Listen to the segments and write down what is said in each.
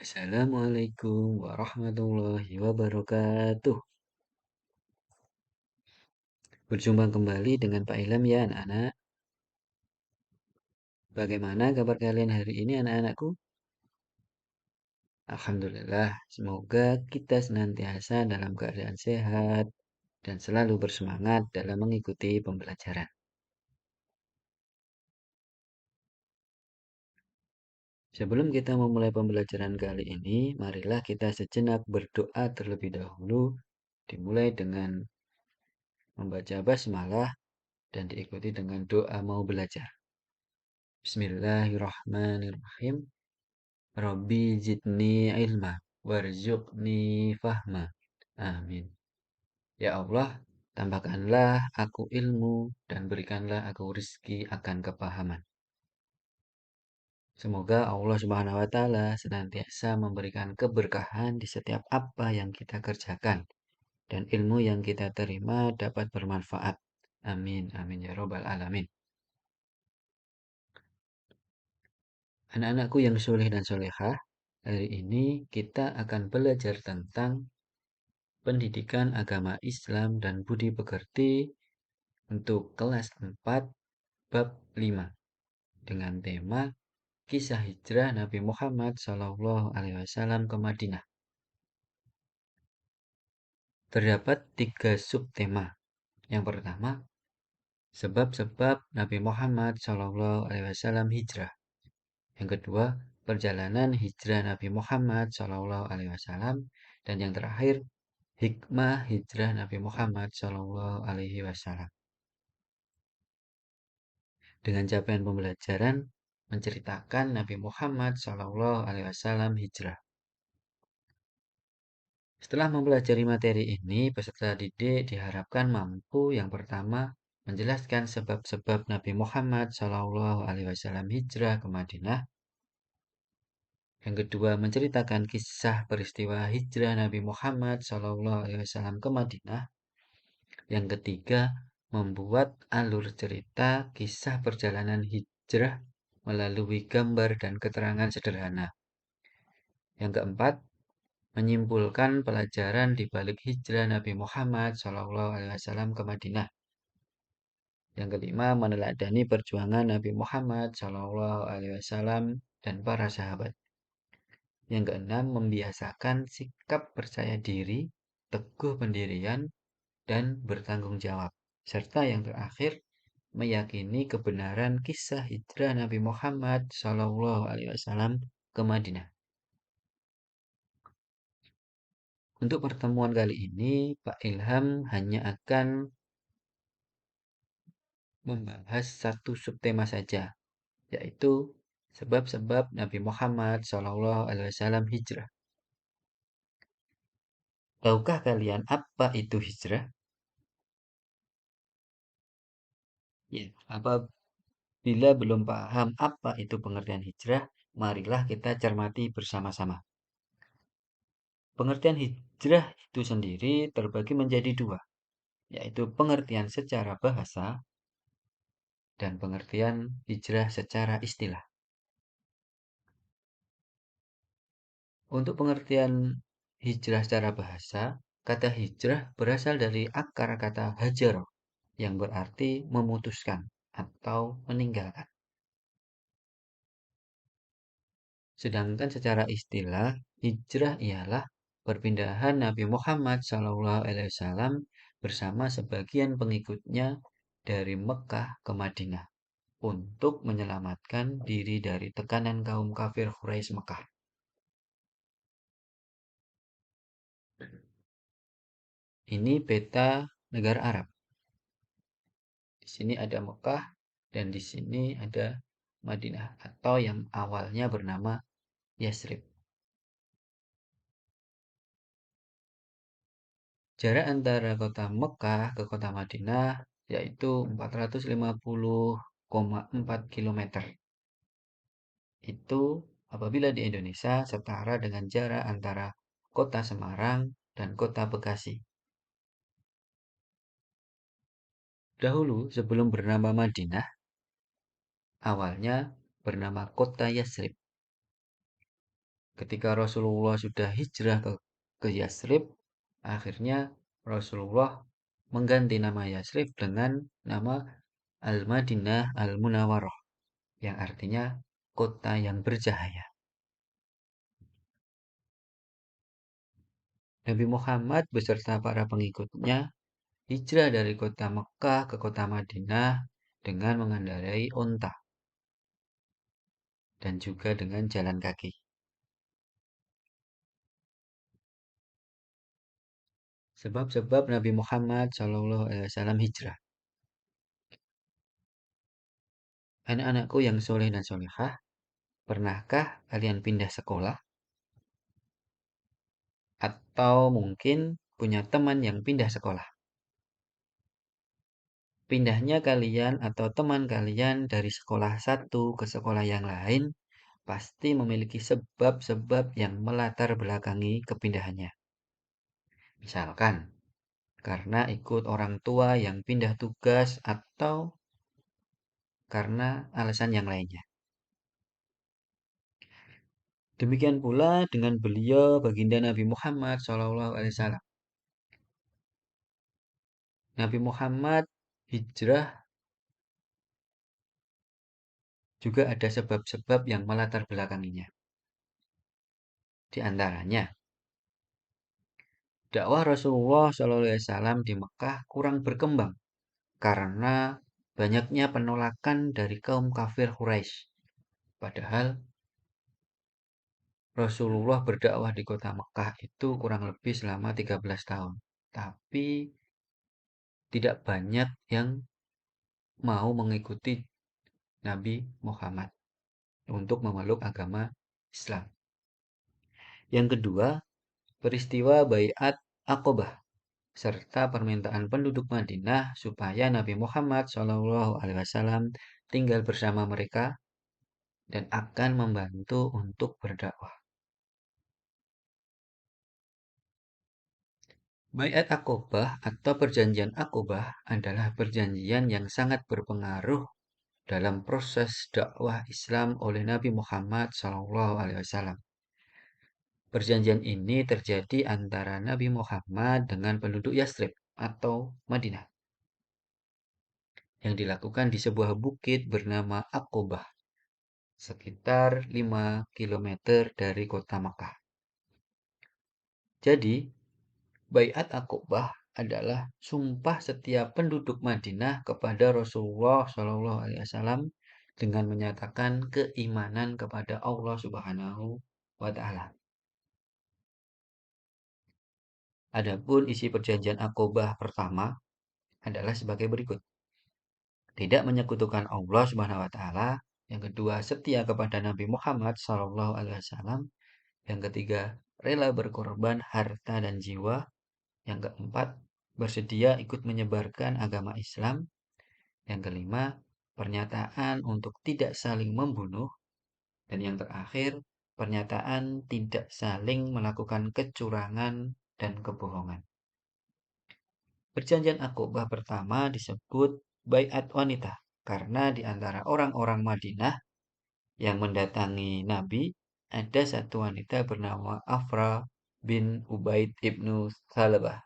Assalamualaikum warahmatullahi wabarakatuh. Berjumpa kembali dengan Pak Ilham ya anak-anak. Bagaimana kabar kalian hari ini anak-anakku? Alhamdulillah, semoga kita senantiasa dalam keadaan sehat dan selalu bersemangat dalam mengikuti pembelajaran. Sebelum kita memulai pembelajaran kali ini, marilah kita sejenak berdoa terlebih dahulu, dimulai dengan membaca basmalah dan diikuti dengan doa mau belajar. Bismillahirrahmanirrahim. Rabbi zidni ilma warzuqni fahma. Amin. Ya Allah, tambahkanlah aku ilmu dan berikanlah aku rezeki akan kepahaman. Semoga Allah Subhanahu wa taala senantiasa memberikan keberkahan di setiap apa yang kita kerjakan dan ilmu yang kita terima dapat bermanfaat. Amin amin ya robbal alamin. Anak-anakku yang soleh dan solehah, hari ini kita akan belajar tentang pendidikan agama Islam dan budi pekerti untuk kelas 4 bab 5 dengan tema kisah hijrah Nabi Muhammad SAW ke Madinah. Terdapat 3 subtema. Yang pertama, sebab-sebab Nabi Muhammad SAW hijrah. Yang kedua, perjalanan hijrah Nabi Muhammad SAW. Dan yang terakhir, hikmah hijrah Nabi Muhammad SAW. Dengan capaian pembelajaran menceritakan Nabi Muhammad SAW hijrah. Setelah mempelajari materi ini, peserta didik diharapkan mampu yang pertama menjelaskan sebab-sebab Nabi Muhammad SAW hijrah ke Madinah. Yang kedua, menceritakan kisah peristiwa hijrah Nabi Muhammad SAW ke Madinah. Yang ketiga, membuat alur cerita kisah perjalanan hijrah melalui gambar dan keterangan sederhana. Yang keempat, menyimpulkan pelajaran di balik hijrah Nabi Muhammad SAW ke Madinah. Yang kelima, meneladani perjuangan Nabi Muhammad SAW dan para sahabat. Yang keenam, membiasakan sikap percaya diri, teguh pendirian, dan bertanggung jawab. Serta yang terakhir, meyakini kebenaran kisah hijrah Nabi Muhammad SAW ke Madinah. Untuk pertemuan kali ini, Pak Ilham hanya akan membahas satu subtema saja, yaitu sebab-sebab Nabi Muhammad SAW hijrah. Tahukah kalian apa itu hijrah? Ya, apabila belum paham apa itu pengertian hijrah, marilah kita cermati bersama-sama. Pengertian hijrah itu sendiri terbagi menjadi dua, yaitu pengertian secara bahasa dan pengertian hijrah secara istilah. Untuk pengertian hijrah secara bahasa, kata hijrah berasal dari akar kata hajar yang berarti memutuskan atau meninggalkan. Sedangkan secara istilah, hijrah ialah perpindahan Nabi Muhammad SAW bersama sebagian pengikutnya dari Mekah ke Madinah untuk menyelamatkan diri dari tekanan kaum kafir Quraisy Mekah. Ini peta negara Arab. Di sini ada Mekah dan di sini ada Madinah atau yang awalnya bernama Yasrib. Jarak antara kota Mekah ke kota Madinah yaitu 450,4 km. Itu apabila di Indonesia setara dengan jarak antara kota Semarang dan kota Bekasi. Dahulu sebelum bernama Madinah, awalnya bernama kota Yasrib. Ketika Rasulullah sudah hijrah ke Yasrib, akhirnya Rasulullah mengganti nama Yasrib dengan nama Al-Madinah Al-Munawwarah yang artinya kota yang bercahaya. Nabi Muhammad beserta para pengikutnya hijrah dari kota Mekah ke kota Madinah dengan mengendarai onta dan juga dengan jalan kaki. Sebab-sebab Nabi Muhammad SAW hijrah. Anak-anakku yang soleh dan solehah, pernahkah kalian pindah sekolah? Atau mungkin punya teman yang pindah sekolah? Pindahnya kalian atau teman kalian dari sekolah satu ke sekolah yang lain pasti memiliki sebab-sebab yang melatar belakangi kepindahannya. Misalkan, karena ikut orang tua yang pindah tugas atau karena alasan yang lainnya. Demikian pula dengan beliau baginda Nabi Muhammad SAW. Nabi Muhammad hijrah juga ada sebab-sebab yang melatar belakanginya. Di antaranya, dakwah Rasulullah SAW di Mekah kurang berkembang karena banyaknya penolakan dari kaum kafir Quraisy. Padahal Rasulullah berdakwah di kota Mekah itu kurang lebih selama 13 tahun. Tapi tidak banyak yang mau mengikuti Nabi Muhammad untuk memeluk agama Islam. Yang kedua, peristiwa Baiat Aqobah serta permintaan penduduk Madinah supaya Nabi Muhammad SAW tinggal bersama mereka dan akan membantu untuk berdakwah. Baiat Aqobah atau perjanjian Aqobah adalah perjanjian yang sangat berpengaruh dalam proses dakwah Islam oleh Nabi Muhammad SAW. Perjanjian ini terjadi antara Nabi Muhammad dengan penduduk Yasrib atau Madinah yang dilakukan di sebuah bukit bernama Aqobah, sekitar 5 km dari kota Makkah. Jadi, Baiat Aqobah adalah sumpah setiap penduduk Madinah kepada Rasulullah SAW dengan menyatakan keimanan kepada Allah Subhanahu wa taala. Adapun isi perjanjian Aqobah pertama adalah sebagai berikut. Tidak menyekutukan Allah Subhanahu wa taala, yang kedua setia kepada Nabi Muhammad SAW, yang ketiga rela berkorban harta dan jiwa, yang keempat bersedia ikut menyebarkan agama Islam, yang kelima pernyataan untuk tidak saling membunuh, dan yang terakhir pernyataan tidak saling melakukan kecurangan dan kebohongan. Perjanjian Aqobah pertama disebut Baiat Wanita karena di antara orang-orang Madinah yang mendatangi Nabi ada satu wanita bernama Afra bin Ubaid ibnu Salabah.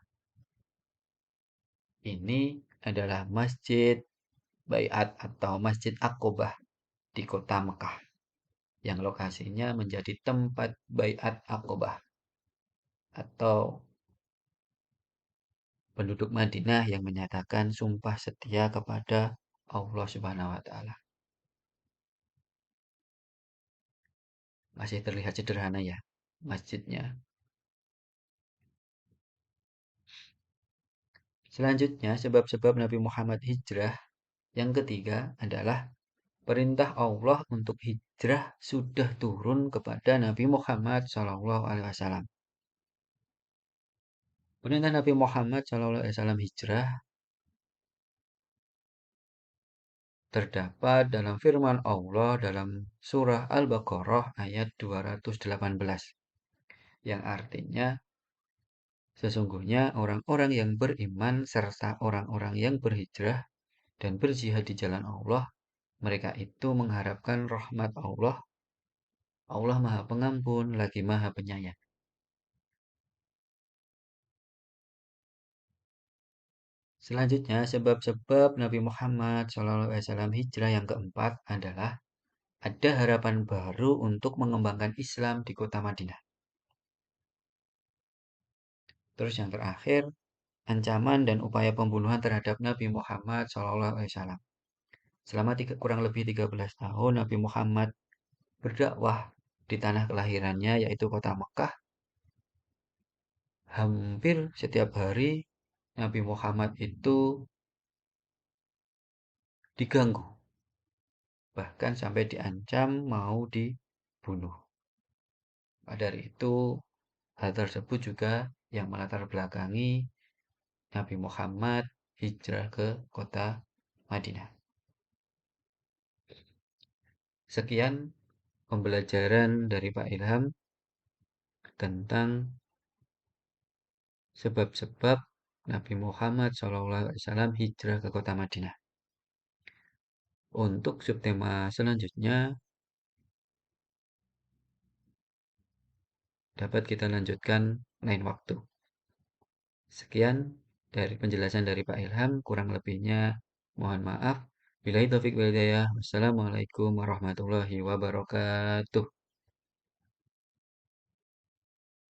Ini adalah Masjid Baiat atau Masjid Aqobah di kota Mekah yang lokasinya menjadi tempat Baiat Aqobah atau penduduk Madinah yang menyatakan sumpah setia kepada Allah Subhanahu wa taala. Masih terlihat sederhana ya masjidnya. Selanjutnya, sebab-sebab Nabi Muhammad hijrah yang ketiga adalah perintah Allah untuk hijrah sudah turun kepada Nabi Muhammad SAW. Perintah Nabi Muhammad SAW hijrah terdapat dalam firman Allah dalam surah Al-Baqarah ayat 218 yang artinya sesungguhnya orang-orang yang beriman serta orang-orang yang berhijrah dan berjihad di jalan Allah, mereka itu mengharapkan rahmat Allah Allah Maha Pengampun lagi Maha Penyayang. Selanjutnya, sebab-sebab Nabi Muhammad SAW hijrah yang keempat adalah ada harapan baru untuk mengembangkan Islam di kota Madinah. Terus yang terakhir, ancaman dan upaya pembunuhan terhadap Nabi Muhammad SAW. Selama kurang lebih 13 tahun, Nabi Muhammad berdakwah di tanah kelahirannya, yaitu kota Mekah. Hampir setiap hari, Nabi Muhammad itu diganggu, bahkan sampai diancam mau dibunuh. Maka dari itu, hal tersebut juga yang melatar belakangi Nabi Muhammad hijrah ke kota Madinah. Sekian pembelajaran dari Pak Ilham tentang sebab-sebab Nabi Muhammad SAW hijrah ke kota Madinah. Untuk subtema selanjutnya dapat kita lanjutkan lain waktu. Sekian dari penjelasan dari Pak Ilham, kurang lebihnya mohon maaf. Billahi taufik wal hidayah. Wassalamualaikum warahmatullahi wabarakatuh.